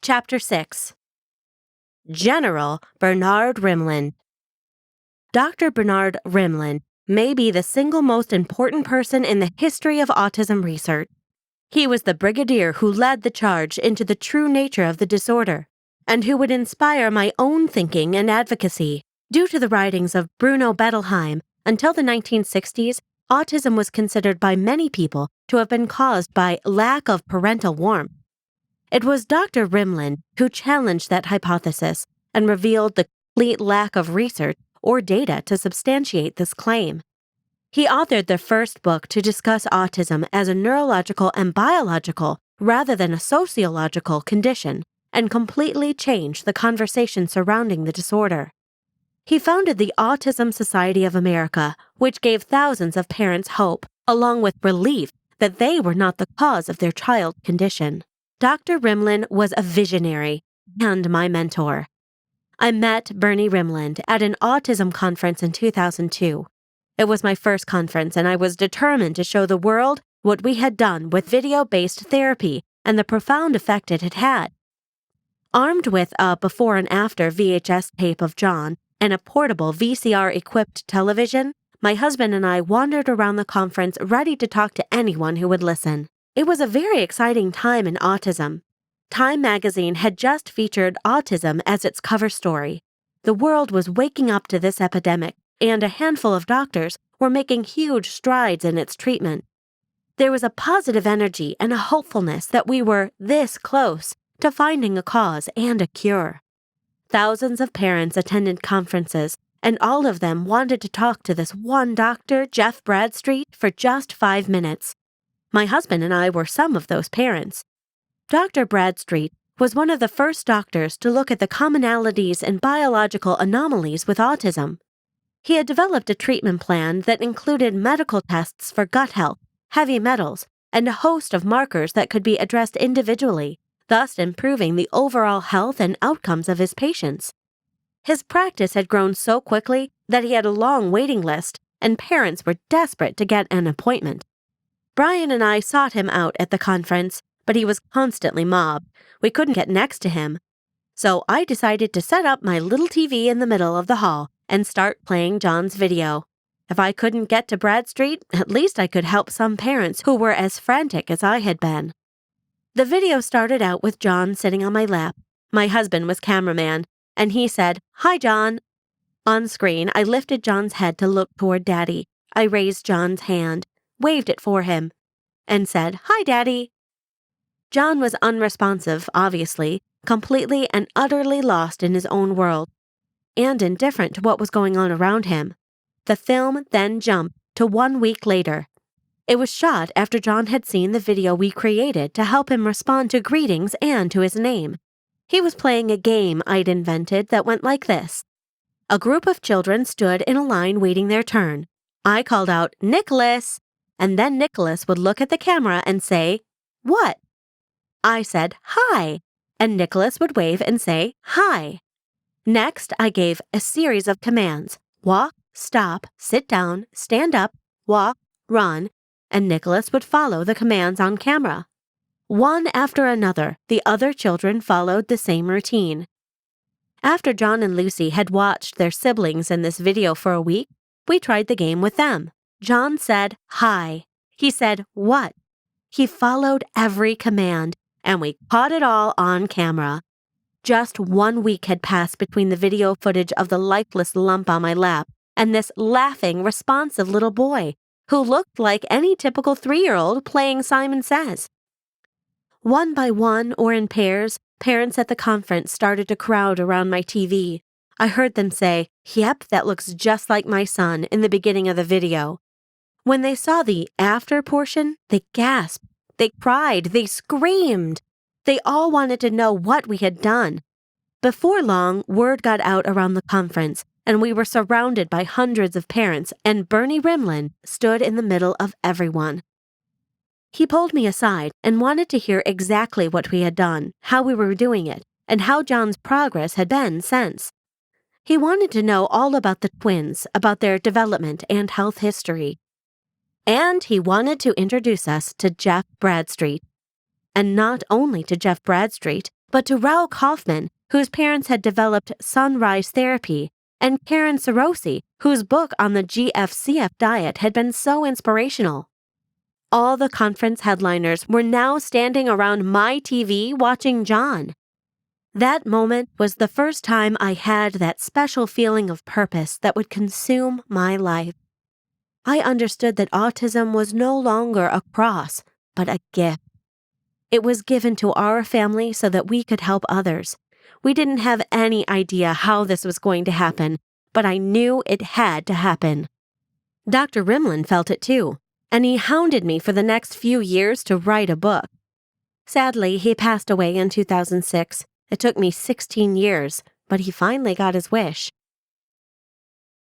Chapter 6. General Bernard Rimland. Dr. Bernard Rimland may be the single most important person in the history of autism research. He was the brigadier who led the charge into the true nature of the disorder, and who would inspire my own thinking and advocacy. Due to the writings of Bruno Bettelheim, until the 1960s, autism was considered by many people to have been caused by lack of parental warmth. It was Dr. Rimland who challenged that hypothesis and revealed the complete lack of research or data to substantiate this claim. He authored the first book to discuss autism as a neurological and biological rather than a sociological condition, and completely changed the conversation surrounding the disorder. He founded the Autism Society of America, which gave thousands of parents hope, along with relief that they were not the cause of their child's condition. Dr. Rimland was a visionary and my mentor. I met Bernie Rimland at an autism conference in 2002. It was my first conference, and I was determined to show the world what we had done with video-based therapy and the profound effect it had had. Armed with a before and after VHS tape of John and a portable VCR-equipped television, my husband and I wandered around the conference ready to talk to anyone who would listen. It was a very exciting time in autism. Time magazine had just featured autism as its cover story. The world was waking up to this epidemic, and a handful of doctors were making huge strides in its treatment. There was a positive energy and a hopefulness that we were this close to finding a cause and a cure. Thousands of parents attended conferences, and all of them wanted to talk to this one doctor, Jeff Bradstreet, for just 5 minutes. My husband and I were some of those parents. Dr. Bradstreet was one of the first doctors to look at the commonalities and biological anomalies with autism. He had developed a treatment plan that included medical tests for gut health, heavy metals, and a host of markers that could be addressed individually, thus improving the overall health and outcomes of his patients. His practice had grown so quickly that he had a long waiting list, and parents were desperate to get an appointment. Brian and I sought him out at the conference, but he was constantly mobbed. We couldn't get next to him. So I decided to set up my little TV in the middle of the hall and start playing John's video. If I couldn't get to Bradstreet, at least I could help some parents who were as frantic as I had been. The video started out with John sitting on my lap. My husband was cameraman, and he said, "Hi, John." On screen, I lifted John's head to look toward Daddy. I raised John's hand, waved it for him, and said, "Hi, Daddy." John was unresponsive, obviously, completely and utterly lost in his own world, and indifferent to what was going on around him. The film then jumped to 1 week later. It was shot after John had seen the video we created to help him respond to greetings and to his name. He was playing a game I'd invented that went like this. A group of children stood in a line waiting their turn. I called out, "Nicholas!" and then Nicholas would look at the camera and say, "What?" I said, "Hi," and Nicholas would wave and say, "Hi." Next, I gave a series of commands: walk, stop, sit down, stand up, walk, run, and Nicholas would follow the commands on camera. One after another, the other children followed the same routine. After John and Lucy had watched their siblings in this video for a week, we tried the game with them. John said, "Hi." He said, "What?" He followed every command, and we caught it all on camera. Just 1 week had passed between the video footage of the lifeless lump on my lap and this laughing, responsive little boy who looked like any typical 3-year-old playing Simon Says. One by one, or in pairs, parents at the conference started to crowd around my TV. I heard them say, "Yep, that looks just like my son," in the beginning of the video. When they saw the after portion, they gasped, they cried, they screamed. They all wanted to know what we had done. Before long, word got out around the conference, and we were surrounded by hundreds of parents, and Bernie Rimland stood in the middle of everyone. He pulled me aside and wanted to hear exactly what we had done, how we were doing it, and how John's progress had been since. He wanted to know all about the twins, about their development and health history. And he wanted to introduce us to Jeff Bradstreet. And not only to Jeff Bradstreet, but to Rao Kaufman, whose parents had developed sunrise therapy, and Karen Sarosi, whose book on the GFCF diet had been so inspirational. All the conference headliners were now standing around my TV watching John. That moment was the first time I had that special feeling of purpose that would consume my life. I understood that autism was no longer a cross, but a gift. It was given to our family so that we could help others. We didn't have any idea how this was going to happen, but I knew it had to happen. Dr. Rimland felt it too, and he hounded me for the next few years to write a book. Sadly, he passed away in 2006. It took me 16 years, but he finally got his wish.